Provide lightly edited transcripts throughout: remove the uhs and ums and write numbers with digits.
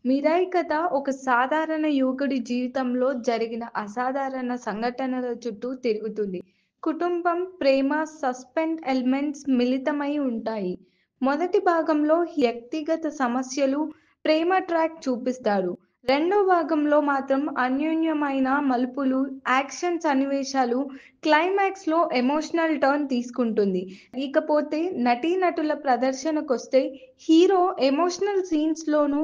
మిరాయి కథ ఒక సాధారణ యువకుడి జీవితంలో జరిగిన అసాధారణ సంఘటనల చుట్టూ తిరుగుతుంది. కుటుంబం, ప్రేమ, సస్పెన్స్ ఎలిమెంట్స్ మిళితమై ఉంటాయి. మొదటి భాగంలో వ్యక్తిగత సమస్యలు, ప్రేమ ట్రాక్ చూపిస్తారు. రెండో భాగంలో మాత్రం అన్యోన్యమైన మలుపులు, యాక్షన్ సన్నివేశాలు, క్లైమాక్స్లో ఎమోషనల్ టర్న్ తీసుకుంటుంది. ఇకపోతే నటీనటుల ప్రదర్శనకొస్తే హీరో ఎమోషనల్ సీన్స్లోనూ,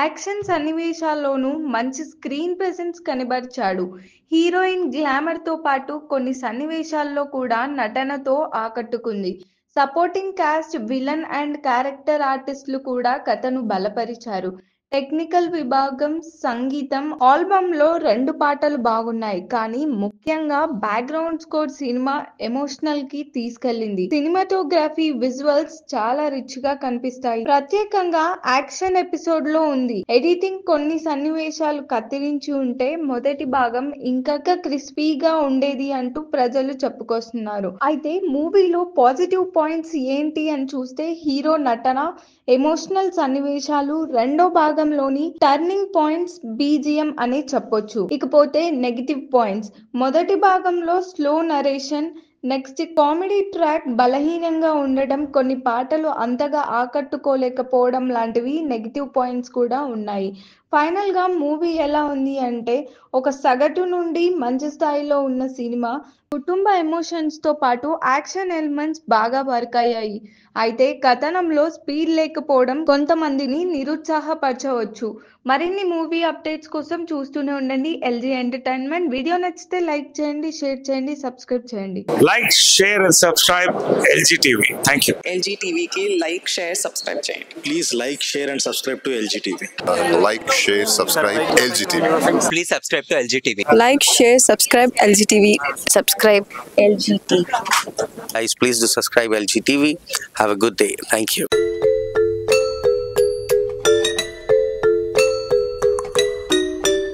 యాక్షన్ సన్నివేశాల్లోనూ మంచి స్క్రీన్ ప్రెజెన్స్ కనబరిచాడు. హీరోయిన్ గ్లామర్తో పాటు కొన్ని సన్నివేశాల్లో కూడా నటనతో ఆకట్టుకుంది. Supporting cost, villain and character ఆర్టిస్టులు కూడా కథను బలపరిచారు. టెక్నికల్ విభాగం, సంగీతం, ఆల్బమ్లో 2 పాటలు బాగున్నాయి. కానీ ముఖ్యంగా బ్యాక్గ్రౌండ్ స్కోర్ సినిమా ఎమోషనల్కి తీసుకెళ్లింది. సినిమాటోగ్రఫీ, విజువల్స్ చాలా రిచ్ గా కనిపిస్తాయి. ప్రత్యేకంగా యాక్షన్ ఎపిసోడ్లో ఉంది. ఎడిటింగ్ కొన్ని సన్నివేశాలు కత్తిరించి ఉంటే మొదటి భాగం ఇంకా క్రిస్పీగా ఉండేది అంటూ ప్రజలు చెప్పుకొస్తున్నారు. అయితే మూవీలో పాజిటివ్ పాయింట్స్ ఏంటి అని చూస్తే హీరో నటన, ఎమోషనల్ సన్నివేశాలు, రెండో భాగంలోని టర్నింగ్ పాయింట్స్, బీజిఎం అనే చెప్పొచ్చు. ఇకపోతే నెగిటివ్ పాయింట్స్, మొదటి భాగంలో slow narration, next comedy track బలహీనంగా ఉండడం, కొన్ని పాటలు అంతగా ఆకట్టుకోలేకపోవడం లాంటివి నెగిటివ్ పాయింట్స్ కూడా ఉన్నాయి. ఫైనల్ గా మూవీ ఎలా ఉంది అంటే ఒక సగటు నుండి మంచి స్థాయిలో ఉన్న సినిమా. కుటుంబ ఎమోషన్స్ తో పాటు యాక్షన్ ఎలిమెంట్స్ బాగా వర్క్ అయ్యాయి. అయితే కథనంలో స్పీడ్ లేకపోవడం కొంతమందిని నిరుత్సాహపరచవచ్చు. మరిన్ని మూవీ అప్డేట్స్ కోసం చూస్తూనే ఉండండి ఎల్జీ ఎంటర్టైన్మెంట్. వీడియో నచ్చితే లైక్ చేయండి, షేర్ చేయండి, సబ్స్క్రైబ్ చేయండి. Like, share and subscribe LG TV. Thank you. LG TV की like, share, subscribe చేయండి. Please like, share and subscribe to LG TV. Like, share, subscribe LG TV. Please subscribe to LG TV. Like, share, subscribe LG TV. Subscribe LG TV. Guys, please do subscribe LG TV. Have a good day. Thank you.